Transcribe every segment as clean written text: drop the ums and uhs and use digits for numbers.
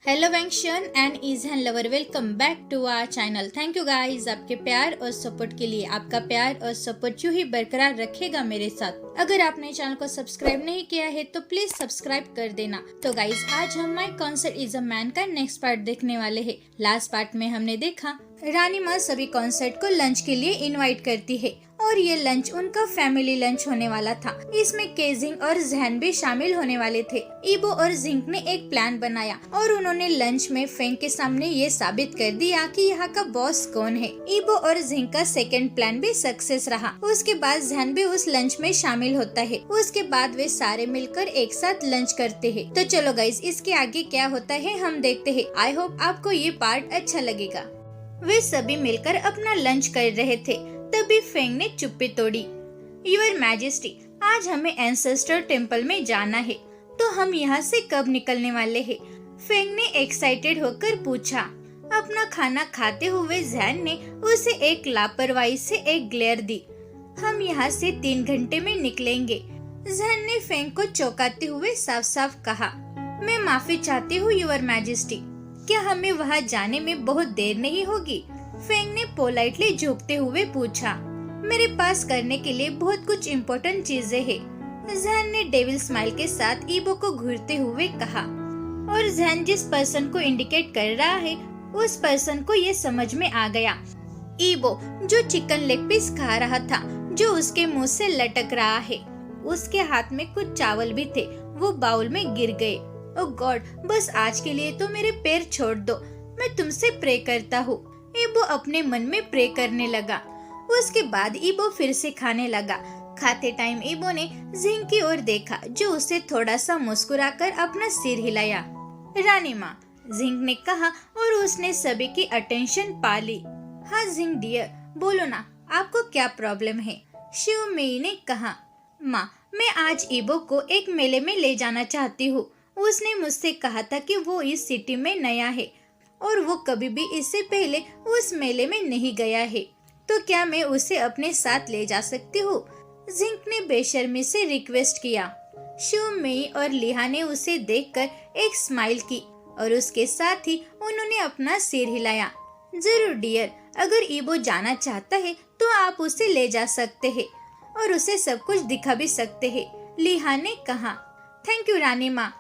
Hello वेंक्शन and ईजन lover, welcome back to our channel. Thank you guys आपके प्यार और सपोर्ट के लिए। आपका प्यार और सपोर्ट यूं ही बरकरार रखेगा मेरे साथ। अगर आपने चैनल को सब्सक्राइब नहीं किया है तो प्लीज सब्सक्राइब कर देना। तो गाइस आज हम my concert is a man का नेक्स्ट पार्ट देखने वाले हैं। लास्ट पार्ट में हमने देखा रानी माँ सभी कॉन्सर्ट को लंच के लिए इनवाइट करती है और ये लंच उनका फैमिली लंच होने वाला था। इसमें केजिंग और जहन भी शामिल होने वाले थे। ईबो और जिंक ने एक प्लान बनाया और उन्होंने लंच में फेंग के सामने ये साबित कर दिया कि यहाँ का बॉस कौन है। ईबो और जिंक का सेकंड प्लान भी सक्सेस रहा। उसके बाद जहन भी उस लंच में शामिल होता है। उसके बाद वे सारे मिलकर एक साथ लंच करते हैं। तो चलो गाइस, इसके आगे क्या होता है हम देखते हैं। आई होप आपको ये पार्ट अच्छा लगेगा। वे सभी मिलकर अपना लंच कर रहे थे, तभी फेंग ने चुप्पी तोड़ी। यूर मैजेस्टी, आज हमें एंसेस्टर टेम्पल में जाना है, तो हम यहाँ से कब निकलने वाले हैं? फेंग ने एक्साइटेड होकर पूछा। अपना खाना खाते हुए जैन ने उसे एक लापरवाही से एक ग्लेयर दी। हम यहाँ से 3 घंटे में निकलेंगे। जैन ने फेंग को चौंकाते हुए साफ साफ कहा, मैं माफी चाहती हूँ यूर मैजेस्टी, क्या हमें वहाँ जाने में बहुत देर नहीं होगी? फेंग ने पोलाइटली झुकते हुए पूछा। मेरे पास करने के लिए बहुत कुछ इम्पोर्टेंट चीजें हैं। जैन ने डेविल स्माइल के साथ ईबो को घूरते हुए कहा और जैन जिस पर्सन को इंडिकेट कर रहा है उस पर्सन को ये समझ में आ गया। ईबो जो चिकन लेग पीस खा रहा था, जो उसके मुंह से लटक रहा है। उसके हाथ में कुछ चावल भी थे, वो बाउल में गिर गए। ओह गॉड, बस आज के लिए तो मेरे पैर छोड़ दो, मैं तुमसे प्रे करता हूँ। ईबो अपने मन में प्रे करने लगा। उसके बाद ईबो फिर से खाने लगा। खाते टाइम ईबो ने जिंक की ओर देखा, जो उसे थोड़ा सा मुस्कुराकर अपना सिर हिलाया। रानी माँ, जिंक ने कहा और उसने सभी की अटेंशन पा ली। हाँ जिंक डियर, बोलो ना, आपको क्या प्रॉब्लम है? शिव मेई ने कहा। माँ, मैं आज ईबो को एक मेले में ले जाना चाहती हूँ। उसने मुझसे कहा था कि वो इस सिटी में नया है और वो कभी भी इससे पहले उस मेले में नहीं गया है, तो क्या मैं उसे अपने साथ ले जा सकती हूँ? जिंक ने बेशर्मी से रिक्वेस्ट किया। शू मेई और लिहा ने उसे देखकर एक स्माइल की और उसके साथ ही उन्होंने अपना सिर हिलाया। जरूर डियर, अगर ईबो जाना चाहता है तो आप उसे ले जा सकते हैं और उसे सब कुछ दिखा भी सकते हैं, लिहा ने कहा। थैंक यू रानी माँ,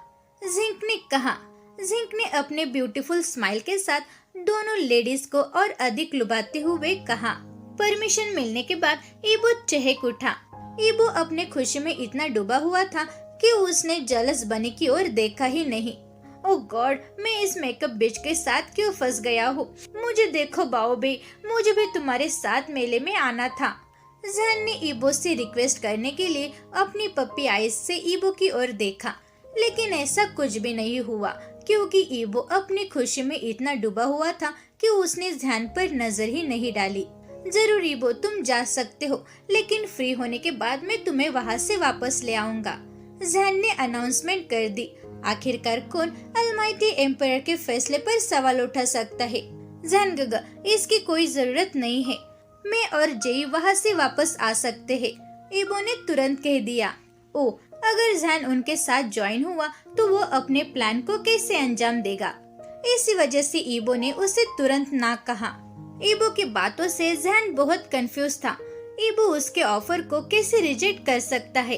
जिंक ने कहा। जिंक ने अपने ब्यूटीफुल स्माइल के साथ दोनों लेडीज को और अधिक लुभाते हुए कहा। परमिशन मिलने के बाद ईबो चहक उठा। ईबो अपने खुशी में इतना डूबा हुआ था कि उसने जलस बनी की ओर देखा ही नहीं। ओह गॉड, मैं इस मेकअप बिच के साथ क्यों फंस गया हूँ? मुझे देखो बाओबी, मुझे भी तुम्हारे साथ मेले में आना था। जैन ने ईबो से रिक्वेस्ट करने के लिए अपनी पप्पी आइज से ईबो की ओर देखा, लेकिन ऐसा कुछ भी नहीं हुआ क्योंकि ईबो अपनी खुशी में इतना डूबा हुआ था कि उसने ध्यान पर नजर ही नहीं डाली। जरूर ईबो, तुम जा सकते हो, लेकिन फ्री होने के बाद मैं तुम्हें वहाँ से वापस ले आऊंगा। जैन ने अनाउंसमेंट कर दी। आखिरकार कौन अलमाइटी एम्पायर के फैसले पर सवाल उठा सकता है? जैन गगा, इसकी कोई जरूरत नहीं है, मैं और जेई वहाँ से वापस आ सकते हैं, ईबो ने तुरंत कह दिया। ओ, अगर जैन उनके साथ ज्वाइन हुआ तो वो अपने प्लान को कैसे अंजाम देगा? इसी वजह से ईबो ने उसे तुरंत ना कहा। ईबो की बातों से जैन बहुत कंफ्यूज था। ईबो उसके ऑफर को कैसे रिजेक्ट कर सकता है?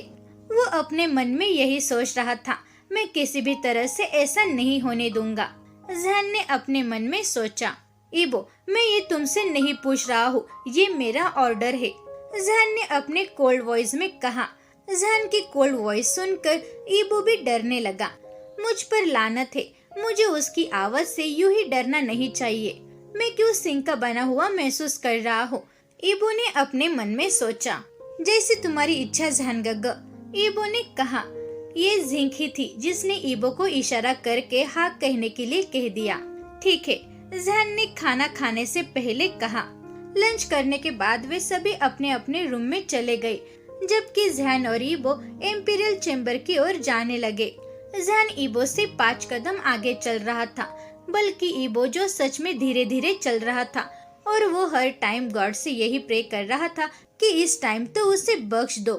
वो अपने मन में यही सोच रहा था, मैं किसी भी तरह से ऐसा नहीं होने दूंगा। जैन ने अपने मन में सोचा। ईबो, मैं ये तुमसे नहीं पूछ रहा हूँ, ये मेरा ऑर्डर है, जैन ने अपने कोल्ड वॉइस में कहा। जैन की कोल्ड वॉइस सुनकर ईबो भी डरने लगा। मुझ पर लानत है, मुझे उसकी आवाज से यूं ही डरना नहीं चाहिए। मैं क्यों सिंह का बना हुआ महसूस कर रहा हूँ? ईबो ने अपने मन में सोचा। जैसे तुम्हारी इच्छा जैन गग्गा, ईबो ने कहा। ये जिंक ही थी जिसने ईबो को इशारा करके हाँ कहने के लिए कह दिया। ठीक है, जैन ने खाना खाने से पहले कहा। लंच करने के बाद वे सभी अपने अपने रूम में चले गए, जबकि जैन और ईबो एम्पीरियल चेम्बर की ओर जाने लगे। जैन ईबो से 5 कदम आगे चल रहा था, बल्कि ईबो जो सच में धीरे धीरे चल रहा था और वो हर टाइम गॉड से यही प्रे कर रहा था कि इस टाइम तो उसे बख्श दो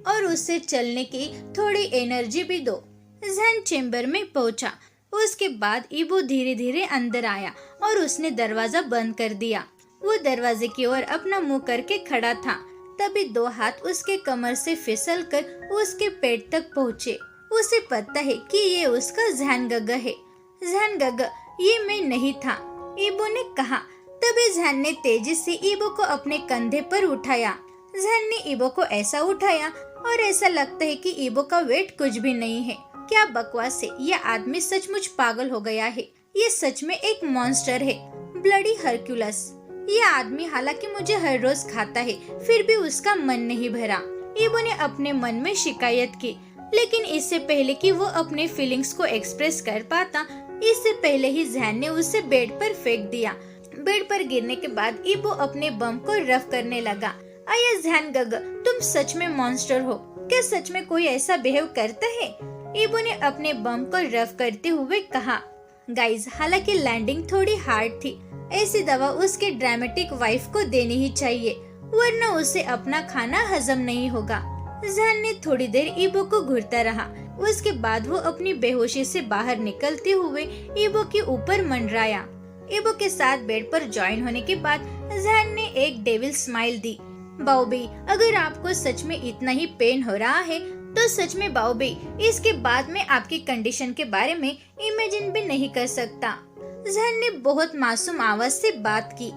और उससे चलने की थोड़ी एनर्जी भी दो। जैन चेम्बर में पहुंचा। उसके बाद ईबो धीरे धीरे अंदर आया और उसने दरवाजा बंद कर दिया। वो दरवाजे की ओर अपना मुंह करके खड़ा था। तभी 2 हाथ उसके कमर से फिसलकर उसके पेट तक पहुँचे। उसे पता है कि ये उसका ज़ैन-गगे है। ज़ैन-गगे, ये मैं नहीं था, ईबो ने कहा। तभी ज़ैन ने तेजी से ईबो को अपने कंधे पर उठाया। ज़ैन ने ईबो को ऐसा उठाया और ऐसा लगता है कि ईबो का वेट कुछ भी नहीं है। क्या बकवास है, ये आदमी सचमुच पागल हो गया है। ये सच में एक मॉन्स्टर है, ब्लडी हरक्यूलस। ये आदमी हालांकि मुझे हर रोज खाता है, फिर भी उसका मन नहीं भरा। ईबो ने अपने मन में शिकायत की, लेकिन इससे पहले कि वो अपने फीलिंग्स को एक्सप्रेस कर पाता, इससे पहले ही ज़ैन ने उसे बेड पर फेंक दिया। बेड पर गिरने के बाद ईबो अपने बम को रफ करने लगा। आया ज़ैन-गगे, तुम सच में मॉन्स्टर हो। क्या सच में कोई ऐसा बिहेव करता है? ईबो ने अपने बम को रफ करते हुए कहा। गाइज, हालांकि लैंडिंग थोड़ी हार्ड थी। ऐसी दवा उसके ड्रामेटिक वाइफ को देनी ही चाहिए, वरना उसे अपना खाना हजम नहीं होगा। ज़ैन ने थोड़ी देर ईबो को घूरता रहा। उसके बाद वो अपनी बेहोशी से बाहर निकलते हुए ईबो के ऊपर मंडराया। ईबो के साथ बेड पर ज्वाइन होने के बाद ज़ैन ने एक डेविल स्माइल दी। बाओबी, अगर आपको सच में इतना ही पेन हो रहा है तो सच में बाओबी, इसके बाद मैं आपकी कंडीशन के बारे में इमेजिन भी नहीं कर सकता। ज़ैन ने बहुत मासूम आवाज से बात की।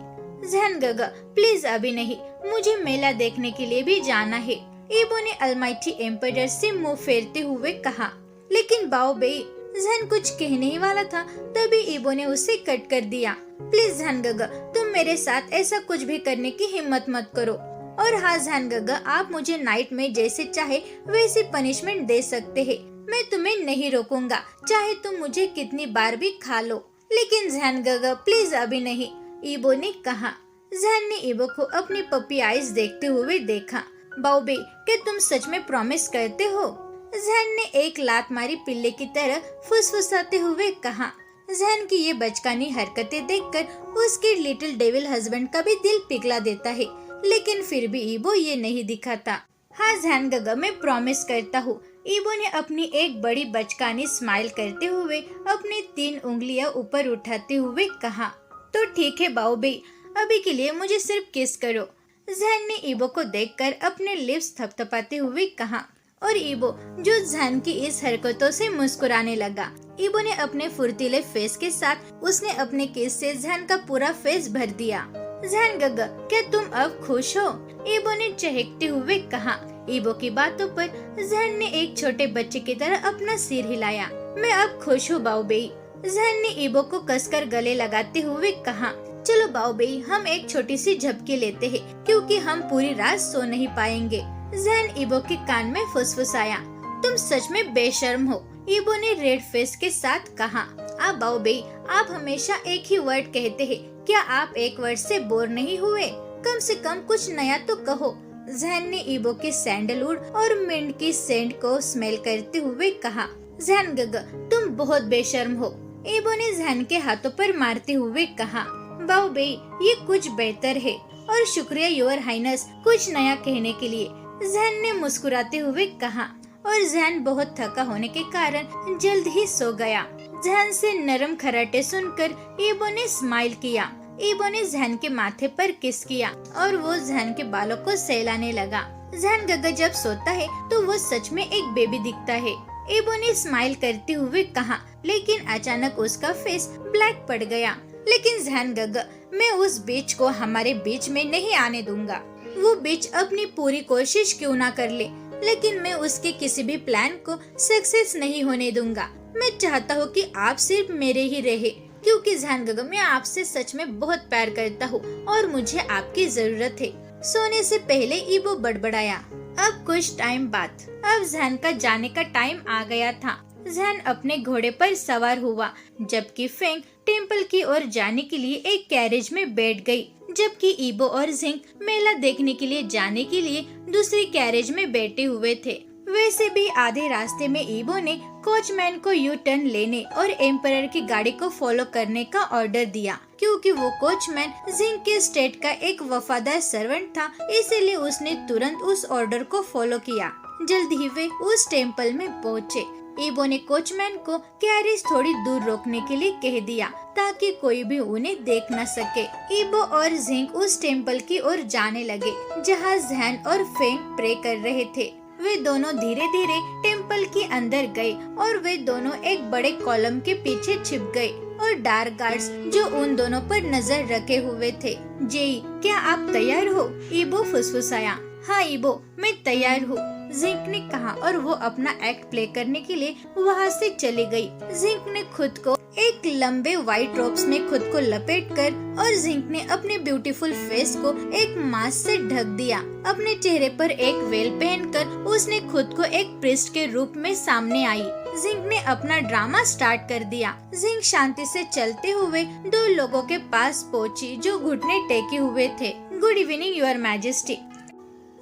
ज़ैन-गगे, प्लीज अभी नहीं, मुझे मेला देखने के लिए भी जाना है, ईबो ने अलमाइटी एम्परर से मुंह फेरते हुए कहा। लेकिन बाओबी, ज़ैन कुछ कहने ही वाला था, तभी ईबो ने उसे कट कर दिया। प्लीज ज़ैन-गगे, तुम मेरे साथ ऐसा कुछ भी करने की हिम्मत मत करो। और हाँ ज़ैन-गगे, आप मुझे नाइट में जैसे चाहे वैसी पनिशमेंट दे सकते हैं। मैं तुम्हें नहीं रोकूंगा, चाहे तुम मुझे कितनी बार भी खा लो। लेकिन ज़ैन-गगे, प्लीज अभी नहीं, ईबो ने कहा। ज़ैन ने ईबो को अपनी पपी आइज देखते हुए देखा। बाओबी, क्या तुम सच में प्रॉमिस करते हो? ज़ैन ने एक लात मारी पिल्ले की तरह फुसफुसाते हुए कहा। ज़ैन की ये बचकानी हरकतें देखकर उसके लिटिल डेविल हस्बैंड का भी दिल पिघला देता है, लेकिन फिर भी ईबो ये नहीं दिखाता। हाँ ज़ैन-गगे, मैं प्रॉमिस करता हूँ, ईबो ने अपनी एक बड़ी बचकानी स्माइल करते हुए अपनी 3 उंगलियां ऊपर उठाते हुए कहा। तो ठीक है बाओबी, अभी के लिए मुझे सिर्फ किस करो। ज़ैन ने ईबो को देखकर अपने लिप्स थपथपाते हुए कहा और ईबो, जो ज़ैन की इस हरकतों से मुस्कुराने लगा। ईबो ने अपने फुर्तीले फेस के साथ उसने अपने किस से ज़ैन का पूरा फेस भर दिया। ज़ैन-गगे, क्या तुम अब खुश हो? ईबो ने चहकते हुए कहा। ईबो की बातों पर ज़ैन ने एक छोटे बच्चे की तरह अपना सिर हिलाया। मैं अब खुश हूँ बाओबी, ज़ैन ने ईबो को कसकर गले लगाते हुए कहा। चलो बाओबी, हम एक छोटी सी झपकी लेते हैं, क्योंकि हम पूरी रात सो नहीं पाएंगे। ज़ैन ईबो के कान में फुसफुसाया। तुम सच में बेशर्म हो, ईबो ने रेड फेस के साथ कहा। आप बाओबी, आप हमेशा एक ही वर्ड कहते हैं, क्या आप एक वर्ड से बोर नहीं हुए? कम से कम कुछ नया तो कहो। ज़ैन ने ईबो के सैंडलवुड और मिंट की सेंट को स्मेल करते हुए कहा। ज़ैन-गगे, तुम बहुत बेशर्म हो, ईबो ने ज़ैन के हाथों पर मारते हुए कहा। बाओबी, ये कुछ बेहतर है, और शुक्रिया योर हाइनेस कुछ नया कहने के लिए, ज़ैन ने मुस्कुराते हुए कहा। और ज़ैन बहुत थका होने के कारण जल्द ही सो गया। ज़ैन से नरम खराटे सुनकर ईबो ने स्माइल किया। ईबो ने ज़ैन के माथे पर किस किया और वो ज़ैन के बालों को सहलाने लगा। ज़ैन-गगे जब सोता है तो वो सच में एक बेबी दिखता है, ईबो ने स्माइल करते हुए कहा। लेकिन अचानक उसका फेस ब्लैक पड़ गया। लेकिन ज़ैन-गगे, मैं उस बीच को हमारे बीच में नहीं आने दूंगा। वो बीच अपनी पूरी कोशिश क्यों ना कर ले, लेकिन मैं उसके किसी भी प्लान को सक्सेस नहीं होने दूंगा। मैं चाहता हूँ कि आप सिर्फ मेरे ही रहे, क्योंकि ज़ैन-गगे, मैं आपसे सच में बहुत प्यार करता हूँ और मुझे आपकी जरूरत है। सोने से पहले ईबो बड़बड़ाया। अब कुछ टाइम बाद अब ज़ैन का जाने का टाइम आ गया था। ज़ैन अपने घोड़े पर सवार हुआ, जबकि फेंग टेम्पल की ओर जाने के लिए एक कैरेज में बैठ गई, जबकि ईबो और जिंग मेला देखने के लिए जाने के लिए दूसरी कैरेज में बैठे हुए थे। वैसे भी आधे रास्ते में ईबो ने कोचमैन को यू टर्न लेने और एम्परर की गाड़ी को फॉलो करने का ऑर्डर दिया, क्योंकि वो कोचमैन जिंग के स्टेट का एक वफादार सर्वेंट था, इसीलिए उसने तुरंत उस ऑर्डर को फॉलो किया। जल्द ही वे उस टेम्पल में पहुँचे। ईबो ने कोचमैन को कैरिज थोड़ी दूर रोकने के लिए कह दिया ताकि कोई भी उन्हें देख न सके। ईबो और जिंग उस टेम्पल की ओर जाने लगे जहाँ जैन और फेंग प्रे कर रहे थे। वे दोनों धीरे धीरे टेम्पल के अंदर गए और वे दोनों एक बड़े कॉलम के पीछे छिप गए और डार्क गार्ड्स जो उन दोनों पर नजर रखे हुए थे। जेई, क्या आप तैयार हो? ईबो फुसफुसाया। हाँ ईबो, मैं तैयार हूँ, जिंक ने कहा और वो अपना एक्ट प्ले करने के लिए वहाँ से चली गई। जिंक ने खुद को एक लंबे व्हाइट रोब्स में खुद को लपेटकर और जिंक ने अपने ब्यूटीफुल फेस को एक मास्क से ढक दिया। अपने चेहरे पर एक वेल पहनकर उसने खुद को एक प्रिस्ट के रूप में सामने आई। जिंक ने अपना ड्रामा स्टार्ट कर दिया। जिंक शांति से चलते हुए दो लोगों के पास पहुंची जो घुटने टेके हुए थे। Good evening your majesty.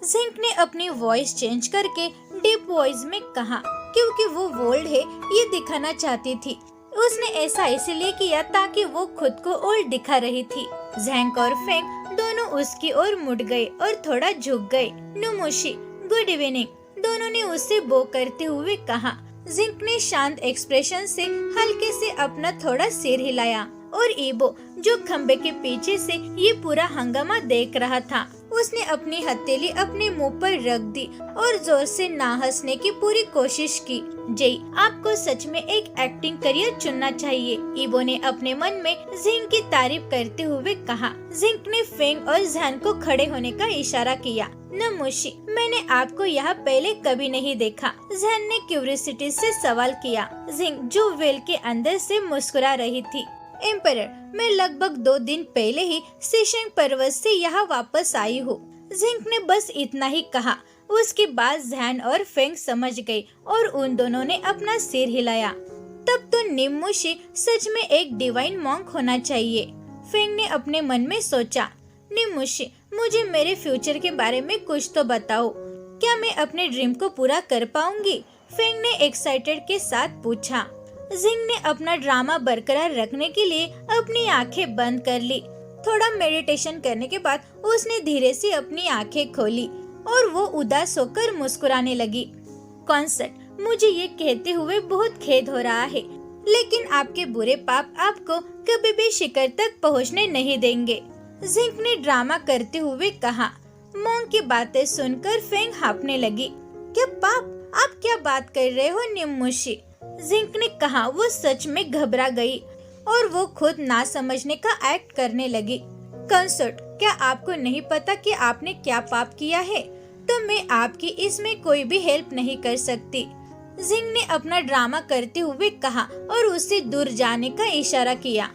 Zinc ने अपनी वॉइस चेंज करके डीप वॉइस में कहा क्योंकि वो बोल्ड है ये दिखाना चाहती थी। उसने ऐसा इसलिए किया ताकि वो खुद को ओल्ड दिखा रही थी। जैंक और फेंग दोनों उसकी ओर मुड़ गए और थोड़ा झुक गए। नुमुशी, गुड इवनिंग, दोनों ने उससे बो करते हुए कहा। जिंक ने शांत एक्सप्रेशन से हल्के से अपना थोड़ा सिर हिलाया और ईबो जो खंबे के पीछे से ये पूरा हंगामा देख रहा था, उसने अपनी हथेली अपने मुंह पर रख दी और जोर से ना हंसने की पूरी कोशिश की। जेई, आपको सच में एक एक्टिंग करियर चुनना चाहिए, ईबो ने अपने मन में जिंक की तारीफ करते हुए कहा। जिंक ने फेंग और जैन को खड़े होने का इशारा किया। नमुशी, मैंने आपको यहाँ पहले कभी नहीं देखा, जैन ने क्यूरियोसिटी से सवाल किया। जिंक जो वेल के अंदर से मुस्कुरा रही थी। एम्परर, मैं लगभग 2 दिन पहले ही सिशेंग पर्वत से यहाँ वापस आई हूँ। जिंक ने बस इतना ही कहा। उसके बाद जैन और फेंग समझ गए और उन दोनों ने अपना सिर हिलाया। तब तो निम्मुशी सच में एक डिवाइन मॉन्क होना चाहिए, फेंग ने अपने मन में सोचा। निम्मुशी, मुझे मेरे फ्यूचर के बारे में कुछ तो बताओ, क्या मैं अपने ड्रीम को पूरा कर पाऊंगी? फेंग ने एक्साइटेड के साथ पूछा। जिंग ने अपना ड्रामा बरकरार रखने के लिए अपनी आंखें बंद कर ली। थोड़ा मेडिटेशन करने के बाद उसने धीरे से अपनी आंखें खोली और वो उदास होकर मुस्कुराने लगी। कॉन्सर्ट, मुझे ये कहते हुए बहुत खेद हो रहा है, लेकिन आपके बुरे पाप आपको कभी भी शिखर तक पहुंचने नहीं देंगे, जिंक ने ड्रामा करते हुए कहा। मॉन्क की बातें सुनकर फेंग हाँफने लगी। क्या पाप? आप क्या बात कर रहे हो निम्मुशी? जिंक ने कहा। वो सच में घबरा गई और वो खुद ना समझने का एक्ट करने लगी। कंसर्ट, क्या आपको नहीं पता कि आपने क्या पाप किया है? तो मैं आपकी इसमें कोई भी हेल्प नहीं कर सकती, जिंग ने अपना ड्रामा करते हुए कहा और उससे दूर जाने का इशारा किया।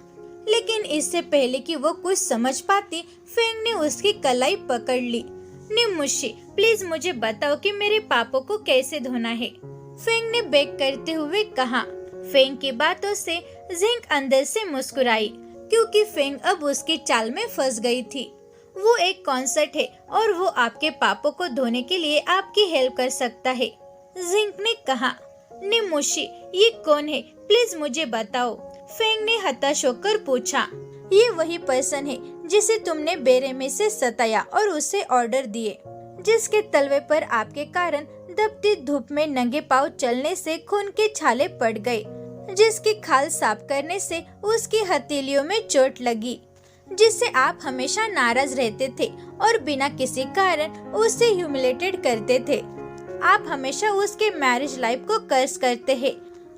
लेकिन इससे पहले कि वो कुछ समझ पाती, फेंग ने उसकी कलाई पकड़ ली। निम्मुशी, प्लीज मुझे बताओ कि मेरे पापों को कैसे धोना है, फेंग ने बेग करते हुए कहा। फेंग की बातों से जिंग अंदर से मुस्कुराई क्योंकि फेंग अब उसकी चाल में फंस गई थी। वो एक कॉन्सर्ट है और वो आपके पापों को धोने के लिए आपकी हेल्प कर सकता है, जिंग ने कहा। निम्मुशी, ये कौन है? प्लीज मुझे बताओ, फेंग ने हताश होकर पूछा। ये वही पर्सन है जिसे तुमने बेरे में से सताया और उसे ऑर्डर दिए, जिसके तलवे पर आपके कारण दबती धूप में नंगे पांव चलने से खून के छाले पड़ गए, जिसकी खाल साफ करने से उसकी हथेलियों में चोट लगी, जिससे आप हमेशा नाराज रहते थे और बिना किसी कारण उससे ह्यूमिलेटेड करते थे। आप हमेशा उसके मैरिज लाइफ को कर्स करते हैं।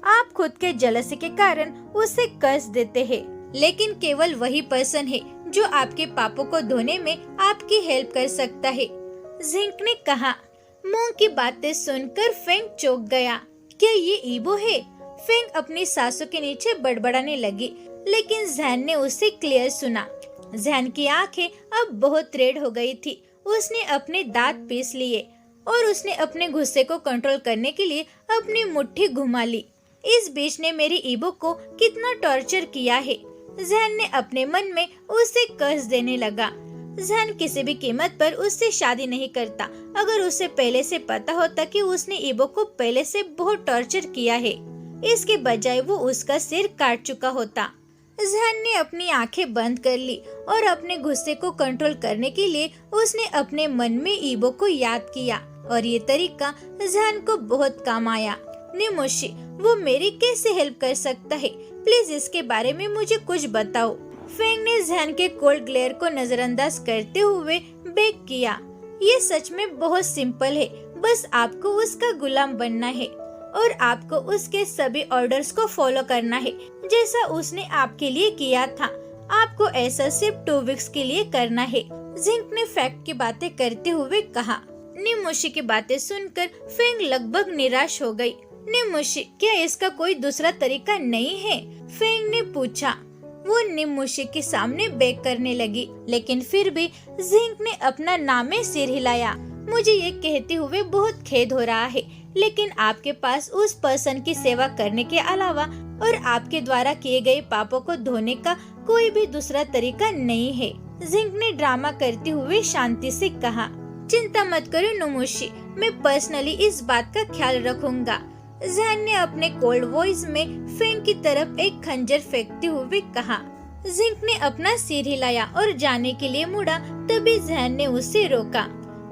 आप खुद के जेलसी के कारण उसे कर्स देते हैं, लेकिन केवल वही पर्सन है जो आपके पापों को धोने में आपकी हेल्प कर सकता है, जिंक ने कहा। मॉन्क की बातें सुनकर फेंग चौंक गया। क्या ये ईबो है? फेंग अपनी सांसों के नीचे बड़बड़ाने लगी, लेकिन जैन ने उसे क्लियर सुना। जैन की आंखें अब बहुत रेड हो गई थी। उसने अपने दांत पीस लिए और उसने अपने गुस्से को कंट्रोल करने के लिए अपनी मुट्ठी घुमा ली। इस बीच ने मेरी ईबो को कितना टॉर्चर किया है, जैन ने अपने मन में उसे कर्ज देने लगा। जैन किसी भी कीमत पर उससे शादी नहीं करता। अगर उसे पहले से पता होता कि उसने ईबो को पहले से बहुत टॉर्चर किया है, इसके बजाय वो उसका सिर काट चुका होता। जैन ने अपनी आंखें बंद कर ली और अपने गुस्से को कंट्रोल करने के लिए उसने अपने मन में ईबो को याद किया और ये तरीका जैन को बहुत काम आया। निमोशी, वो मेरी कैसे हेल्प कर सकता है? प्लीज इसके बारे में मुझे कुछ बताओ। फेंग ने जैन के कोल्ड ग्लेयर को नजरअंदाज करते हुए बेक किया। ये सच में बहुत सिंपल है, बस आपको उसका गुलाम बनना है और आपको उसके सभी ऑर्डर्स को फॉलो करना है, जैसा उसने आपके लिए किया था। आपको ऐसा सिर्फ 2 वीक्स के लिए करना है। जिंक ने फैक्ट की बातें करते हुए कहा। निमोशी की बातें सुनकर फेंग लगभग निराश हो गई। निमोशी, क्या इसका कोई दूसरा तरीका नहीं है? फेंग ने पूछा। वो निमोशी के सामने बेक करने लगी, लेकिन फिर भी जिंक ने अपना नामे सिर हिलाया। मुझे ये कहते हुए बहुत खेद हो रहा है, लेकिन आपके पास उस पर्सन की सेवा करने के अलावा और आपके द्वारा किए गए पापों को धोने का कोई भी दूसरा तरीका नहीं है। जिंक ने ड्रामा करते हुए शांति से कहा। चिंता मत करो निमोशी, मैं पर्सनली इस बात का ख्याल रखूंगा। जैन ने अपने कोल्ड वॉइस में फेंग की तरफ एक खंजर फेंकते हुए कहा। जिंक ने अपना सिर हिलाया और जाने के लिए मुड़ा, तभी जैन ने उसे रोका।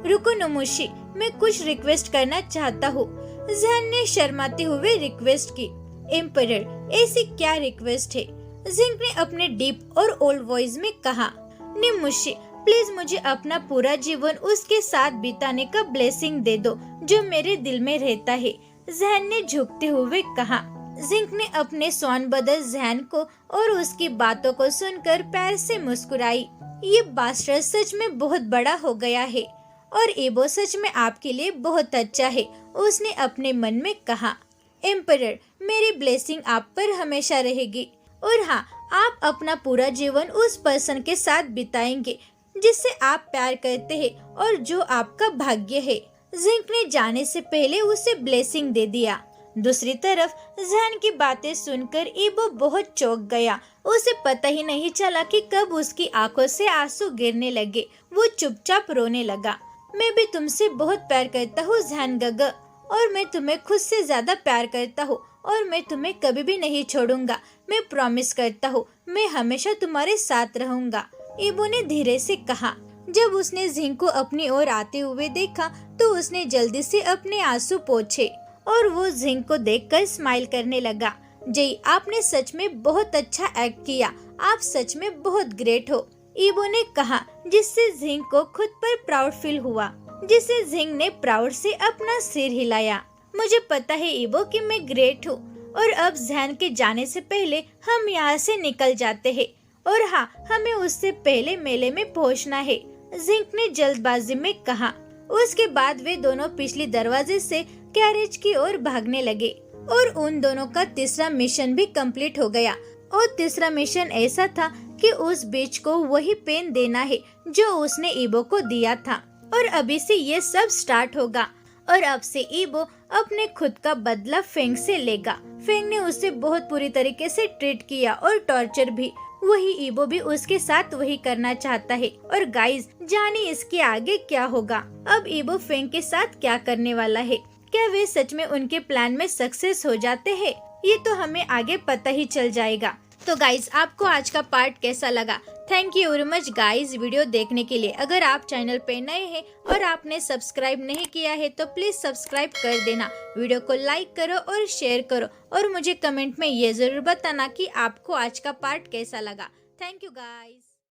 रुको निमोशी, मैं कुछ रिक्वेस्ट करना चाहता हूँ। जैन ने शर्माते हुए रिक्वेस्ट की। एम्परर, ऐसी क्या रिक्वेस्ट है? जिंक ने अपने डीप और ओल्ड वॉइस में कहा। निमोशी, प्लीज मुझे अपना पूरा जीवन उसके साथ बिताने का ब्लेसिंग दे दो, जो मेरे दिल में रहता है। जैन ने झुकते हुए कहा। जिंक ने अपने स्वान बदल जैन को और उसकी बातों को सुनकर प्यार से मुस्कुराई। ये बास्टर्ड सच में बहुत बड़ा हो गया है और एबो सच में आपके लिए बहुत अच्छा है, उसने अपने मन में कहा। एम्परर, मेरी ब्लेसिंग आप पर हमेशा रहेगी और हाँ, आप अपना पूरा जीवन उस पर्सन के साथ बिताएंगे जिससे आप प्यार करते हैं और जो आपका भाग्य है। जिंक ने जाने से पहले उसे ब्लेसिंग दे दिया। दूसरी तरफ जैन की बातें सुनकर एबो बहुत चौंक गया। उसे पता ही नहीं चला कि कब उसकी आंखों से आंसू गिरने लगे। वो चुपचाप रोने लगा। मैं भी तुमसे बहुत प्यार करता हूँ जैन गग, और मैं तुम्हें खुद से ज्यादा प्यार करता हूँ और मैं तुम्हें कभी भी नहीं छोड़ूंगा। मैं प्रॉमिस करता हूँ, मैं हमेशा तुम्हारे साथ रहूंगा। एबो ने धीरे से कहा। जब उसने जिंक को अपनी ओर आते हुए देखा तो उसने जल्दी से अपने आंसू पोंछे और वो जिंक को देखकर स्माइल करने लगा। जी, आपने सच में बहुत अच्छा एक्ट किया, आप सच में बहुत ग्रेट हो, एबो ने कहा, जिससे जिंक को खुद पर प्राउड फील हुआ। जिससे जिंक ने प्राउड से अपना सिर हिलाया। मुझे पता है एबो कि मैं ग्रेट हूँ और अब जैन के जाने से पहले हम यहाँ से निकल जाते हैं और हाँ, हमें उससे पहले मेले में पहुँचना है, जिंक ने जल्दबाजी में कहा। उसके बाद वे दोनों पिछले दरवाजे से कैरेज की ओर भागने लगे और उन दोनों का तीसरा मिशन भी कंप्लीट हो गया। और तीसरा मिशन ऐसा था कि उस बीच को वही पेन देना है जो उसने एबो को दिया था। और अभी से ये सब स्टार्ट होगा और अब से एबो अपने खुद का बदला फेंग से लेगा। फेंग ने उसे बहुत बुरी तरीके से ट्रीट किया और टॉर्चर भी। वही एबो भी उसके साथ वही करना चाहता है। और गाइस, जाने इसके आगे क्या होगा। अब एबो फेंग के साथ क्या करने वाला है? क्या वे सच में उनके प्लान में सक्सेस हो जाते हैं? ये तो हमें आगे पता ही चल जाएगा। तो गाइज, आपको आज का पार्ट कैसा लगा? Thank you very much guys video देखने के लिए। अगर आप चैनल पे नए हैं और आपने सब्सक्राइब नहीं किया है तो प्लीज सब्सक्राइब कर देना। वीडियो को लाइक करो और शेयर करो और मुझे कमेंट में ये जरूर बताना कि आपको आज का पार्ट कैसा लगा। Thank you guys.